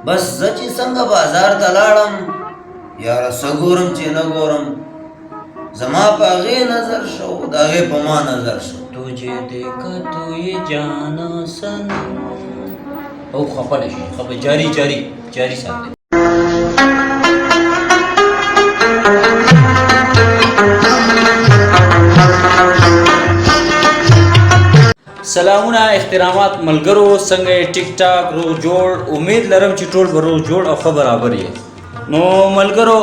بس زه چې څنګه بازار ته لاړم یاره څه ګورم چې نه ګورم زما په هغې نظر شو د هغې په ما نظر شو तुझे देखा तो ये जाना सनम او خفه نشي خفه جاری ساتي سلامونه احترامات ملګرو څنګه ټیک ټاک رو جوړ امید لرم چې ټول به رو جوړ او خبر برابر یې نو ملګرو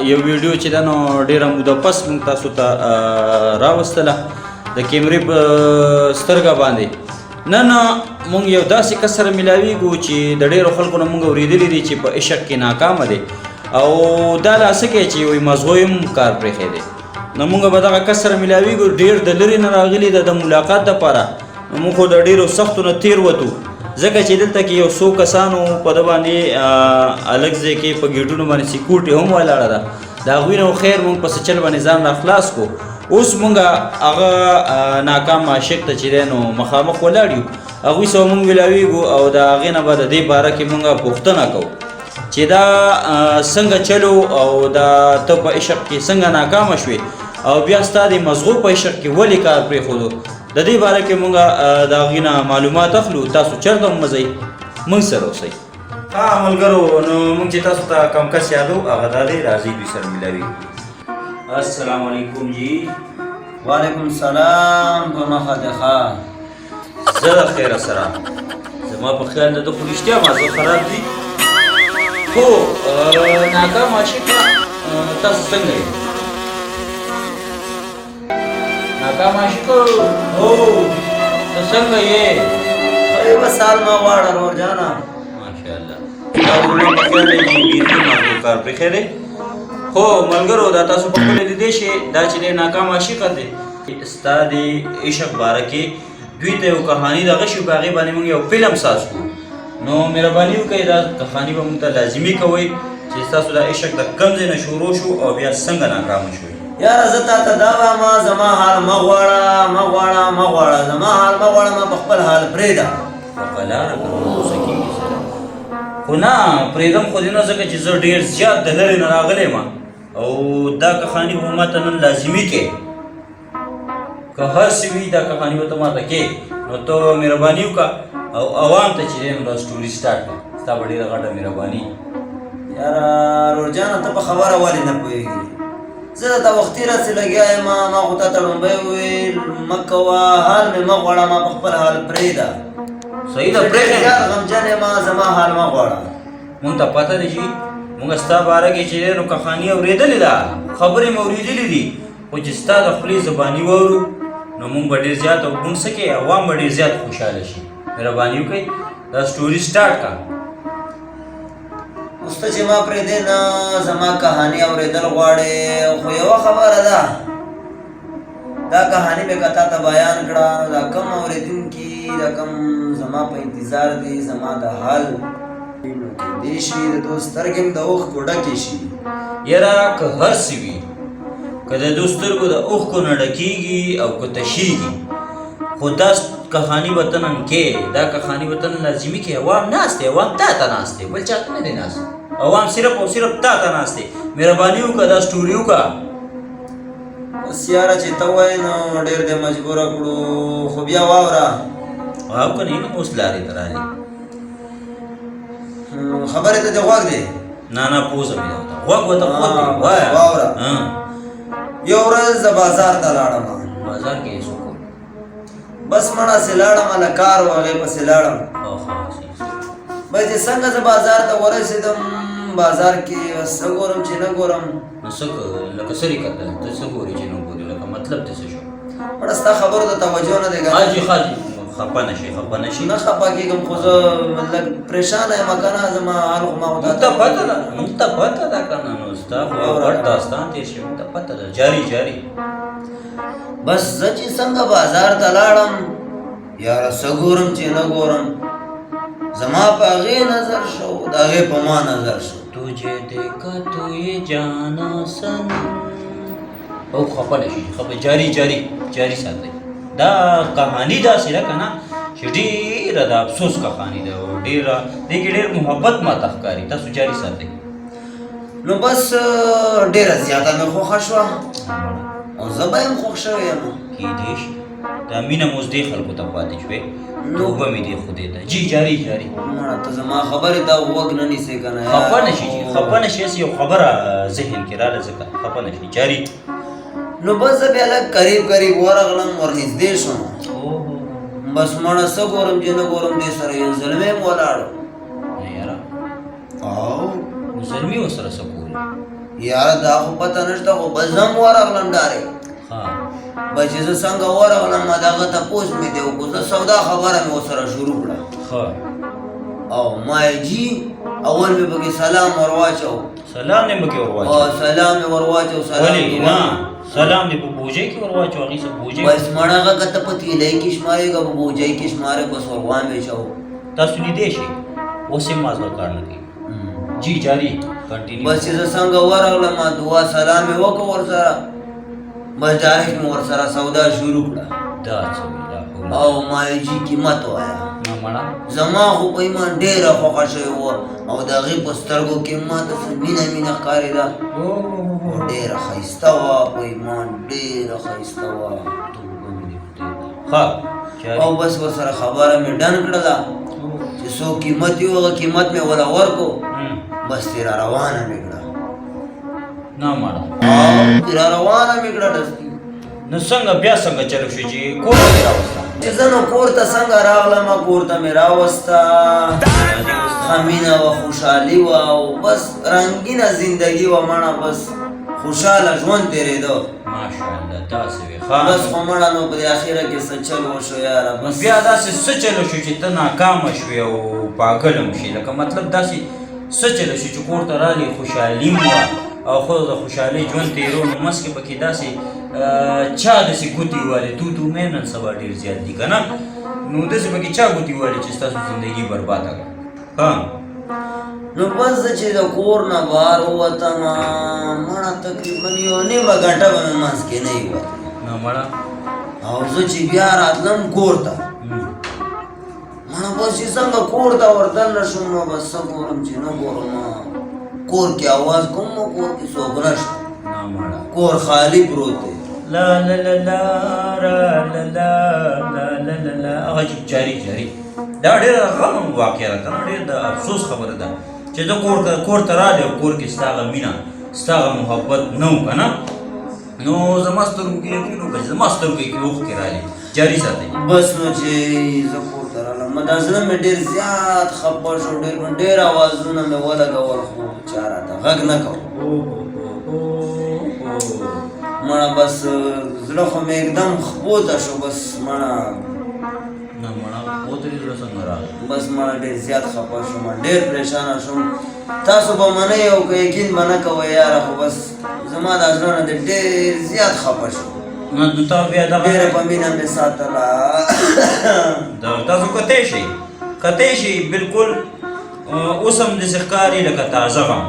یو ویډیو چې دا نو ډیره موده پس موږ تاسو ته راوستله د کیمرې په سترګه باندې نن موږ یو داسې کس سره ملاویږو چې د ډیرو خلکو نه موږ اورېدلي دي چې په عشق کې ناکامه دی او دا داسې کوي چې وایي مزغو یې هم کار پرېښی دی نو موږ به دغه کس سره ملاویږو ډېر د لرې نه راغلي ده د ملاقات دپاره نو موږ خو د ډېرو سختو نه تېر وتو ځکه چې دلته کې یو څو کسانو په ده باندې الګ ځای کې په ګېټونو باندې سیکورټي هم ولاړه ده د هغوی نه خیر موږ په څه چل باندې ځان را خلاص کړو اوس موږ هغه ناکام عاشق ته چې دی نو مخامخ ولاړ یو هغوی سره موږ ملاویږو او د هغې نه به د دې باره کې موږ پوښتنه کوو چې دا څنګه چلو او دا ته په عشق کې څنګه ناکامه شوې او بیا ستا د مزغو په عشق کې ولې کار پرېښودو د دې باره کې موږ د هغې نه معلومات اخلو تاسو چېرته هم مزئ موږ سره اوسئ ها ملګرو نو موږ چې تاسو ته کم کس یادو هغه دا دی راځئ دوی سره ملاویږو السلام علیکم جی وعلیکم السلام په مخه دې ښه زه د خیره سره زما په خیال د ده خو رښتیا مازغه خراب دي خو ناکام عاشقه تاسو څنګه یې ناکام عاشقه هو ته څنګه یې یوه سال ما غواړه روجانه ماشاءالله دا زما په خیال دی چې بیخي مازغو کار پرېښی دی خو ملګرو دا تاسو په خپله لیدی شئ دا چې دی ناکام عاشقه دی ستا د عشق باره کې دوی ته یو کهاني دغه شو په هغې باندې موږ یو فلم ساز کړو نو مهرباني وکړئ دا کهاني به موږ ته لازمي کوئ چې ستاسو دا عشق د کوم ځای نه شروع شو او بیا څنګه ناکامه شوئ یاره زه تا ته دا وایم زما حال مه غواړه زما حال مه غواړه ما په خپل حال پرېږده په لاره که غوسه کېږي سره خو نه پرېږدم خو دې نه ځکه چې زه ډېر زیات د لرې نه راغلی یم او دا کهاني به ما ته نن لازمي کې که هر څه وي دا کهاني به ته ما ته کې نو ته مهرباني وکړه او عوام ته چې دی نو دا سټوري سټارټ کړه ستا به ډېره غټه مهرباني یاره روجانه ته په خبره ولې نه پوهېږي زه درته وختي راسې لګیا یم ما خو تا ته لومبی وویل مه کوه حال مې مه غواړه ما په خپل حال پرېږده صحیح ده پرېږدې زیات غمجن یم زما حال مه غواړه مونږ ته پته دی چې مونږ ستا باره کې چې دی نو کهاني اورېدلې ده خبرې مې اورېدلې دي خو چې ستا د خولې زباني واورو نو مونږ به ډېر زیات او مونږ څه کوي عوام به ډېر زیات خوشحاله شي مهرباني وکړئ دا سټوري سټارټ کړه اوس ته چې ما پرېږدې نه زما کهاني اورېدل غواړې خو یوه خبره ده دا کهاني مې که تا ته بیان کړه دا کم اورېدونکي دا کم زما په انتظار دی زما د حال نو کیدای شي د دوی سترګې هم د اوښکو ډکې شي یاره که هر څه وي که د دوی سترګو د اوښکو نه ډکېږي او که تشېږي خو دا کهاني به ته نن کې دا کهاني به ته نن لازمي کې عوام ناست دی عوام تا ته ناست دی بل چا ته نه دی ناست عوام صرف او صرف تا ته ناست دی مهرباني وکړه دا سټوري وکړه بس یاره چې ته وایې نو ډېر دې مجبوره کړو خو بیا واوره او که نه اوس لارې ته رالې خبرې ته دې غوږ دی نه پوزه مې ده غوږ ورته غوږ دی وایه واوره یو ورځ زه بازار ته لاړم بازار کې یې څه کوم بس مړاسې لاړم هله کار و هغې پسې لاړم بس چې څنګه زه بازار ته ورسېدم بازار کې څه ګورم چې نه ګورم نو څه لکه څه کتل ته څه ګورې چې نه ګورې لکه مطلب دې څه شو مړه ستا خبرو ته توجه نه دی حاجي خفه نه شي نه خفه کېږم خو زه لږ پریشانه یم که نه زما حال خو ما مونږ ته پته ده که نه نو ستا خو یو غټ داستان تېر شي مونږ ته پته ده جاري بس زه چې څنګه بازار ته لاړم یاره څه ګورم چې نه ګورم زما په هغې نظر شو د هغې په ما نظر شو तुझे देखा तो ये जाना सनम او خفه نشي خفه جاری ساتئ دا کهاني داسې ده که نه چې ډېر ډېره د افسوس کهاني ده او ډېره دې کې ډېر محبت ماته ښکاري تاسو جاري ساتئ نو بس ډېره زیاته مې خوښه شوه او زه به یم خوښ شوی یم کیدای شي دا مینه مو اوس دې خلکو ته پاتې شوې توبه مې دې خدای ته جی جاري مړه ته زما خبرې ته غوږ نه نیسې که نه خفه نه شي جي خفه نه شي هسې یو خبره ذهن کې راله ځکه خفه نه شي جاري نو بس زه بیا لږ قریب ورغلم ورنږدې شوم بس مړه څه ګورم چې نه ګورم دې سره یو زلمی م ولاړ نه یاره او نو زلمي ورسره څه کول یاره دا خو پته نشته خو بس زه م ورغلم ډارې ها بس چې زه څنګه ورغلم د هغه تپوس مې دی وکړو زه سودا خبره مې ورسره شروع کړه ښه او ما یې جي اول مې پکې سلام ور واچو سلام دې پکې ور واچو سلام مې ور واچو ولې نه سلام دې په بوجۍ کې ور واچو هغې څه بوجۍ بس مړه هغه که ته په تیلۍ کې شمارېږه په بوجۍ کې شمارې بس ور وامې چو تاسو لیدی شئ اوس یې مازغه کار نه کوي جی جاري کنټینیو بس چې زه څنګه ورغلم دعا سلام یې وکړ ورسره بس ډایرکټ مې ورسره سودا شروع کړه دا څه ویلا او ما یې جي قیمت ووایه نه مړه زما خو په ایمان ډېره خوښه شوې وه او د هغې په سترګو کې ماته څه مینه مینه ښکارېده او ډېره ښایسته وه په ایمان ډېره ښایسته وه ښه او بس ورسره خبره مې ډن کړله چې څو قیمت یو هغه قیمت مې وله ورکړو بس ترې را روانه مې کړه نه مړه ترې را روانه مې کړه ډسکي نو څنګه بیا څنګه چلو شو چې کور ته دې راوسته چې زه نو کور ته څنګه راغلم کور ته مې راوسته ښه مینه وه خوشحالي وه او بس رنګینه زندګي وه مړه بس خوشحاله ژوند تېرېده ماشاءالله داسې وې بس خو مړه نو په دې اخره کې څه چل وشو یاره بس بیا داسې څه چلو شو چې ته ناکامه شوې او پاګله م شې لکه مطلب داسې څه چلو شو چې کور ته رالې خوشحالي م وه او خو د خوشحالۍ ژوند تېرو نو منځ کې پکې داسې چا داسې ګوتې والې تو مې نن سبا ډېر زیات دي که نه نو داسې پکې چا ګوتې والې چې ستاسو زندګي برباده کړه ها نو بس زه چې د کور نه بهر ووتم مړه تقریبا یو نیمه ګنټه به مې منځ کې نه وي وتلی نه مړه او زه چې بیا راتلم کور ته مړه بس چې څنګه کور ته وردننه شوم نو بس څه ګورم چې نه ګورم کور کې اواز کوم نو کور کې څوک نشته نه مړه کور خالی پروت دی لا لا لا لا را لا لا لا لا لا لا هغه جاري دا ډېره غم واقعه ده که نه ډېر د افسوس خبره ده چې زه کور ته راغلی او کور کې ستا هغه مینه ستا هغه محبت نه و که نه نو زما سترګو کې یقین وکړه چې زما سترګو کې اوښکې راغلې جاري ساتئ بس نو چې زه کور ته رالم دا زړه مې ډېر زیات خفه شو ډېر اوازونه مې ولګول خو چا راته غږ نه کوو مړه بس زړه خو مې एकदम خپوته شو بس مړه نه مړه پوته دې زړه څنګه راغی بس مړه ډېر زیات خفه شوم ډېر پریشانه شوم تاسو به منئ او که یقین به نه کوئ یاره خو بس زما دا زړه نه دی ډېر زیات خفه شو نو تا بیا دغه ډېره په مینه مې ساتله تاسو کتی شئ بلکل اوس هم داسې ښکاري لکه تازه غم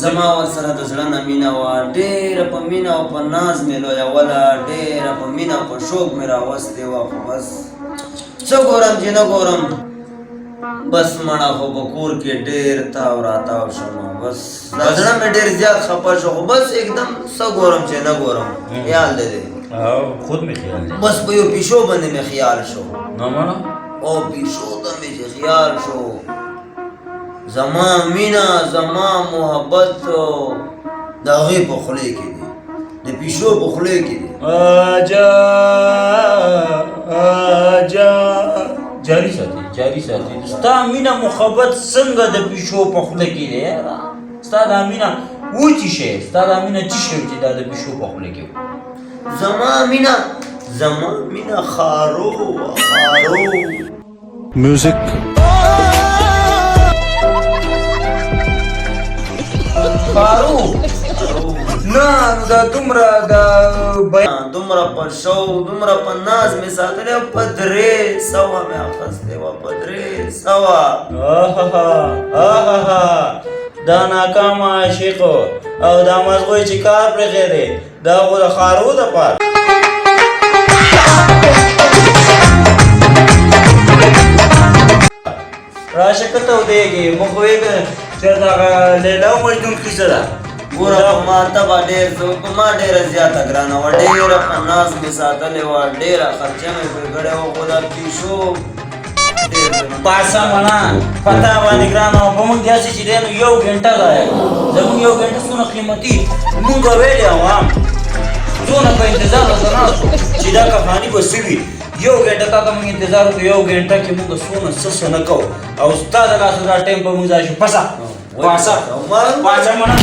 زما ورسره د زړه نه مینه وه ډېره په مینه او په ناز مې لویوله ډېره په مینه او په شوق مې راوستې وه خو بس څه ګورم چې نه ګورم بس مړه خو په کور کې ډېر تاو راتاو شوم بس دا زړه مې ډېر زیات خفه شو خو بس एकदम څه ګورم چې نه ګورم خیال دی خود مې خیال دی بس په یو پیشو باندې مې خیال شو نه مړه او پیشو ته مې چې خیال شو زما مینه زما محبت د هغې په خولې کې دی د پیشو په خولې کې دی آجا جاري ساتي ستا مینه محبت څنګه د پیشو په خوله کې دی ستا دا مینه وچی شی ستا دا مینه څه شی چې دا د پیشو په خوله کې زما مینه خارو music خارو نه نو دا دومره دومره په شو دومره په ناز مې ساتلی او په 300 مې اخیستې وه په 300 دا ناکامه عاشق او دا مزغوی چې کار پرېښی دی دا خو د خارو دپاره راشه کته ودیږي موږ وایو چې دا لیلا مجنون کیسه ده ګوره په ما ته به په ما ډېره زیاته ګرانه وه ډېره په ناز مې ساتلې وه ډېره خرچه مې پرې کړې وه خو دا پیشو پاسه منا پتا باندې ګرانه په موږ داسې چې دی نو یو ګنټه ضایع زموږ یو ګنټه څونه قیمتي موږ ویلې عوام څونه په انتظار راته ناست وو چې دا کهاني به څه وي یو ګنټه کاکه موږ انتظار وکړو یو ګنټه کې موږ څونه څه نه کوو او ستا د لاسه دا ټایم په موږ ځای شو پسه پاسه منا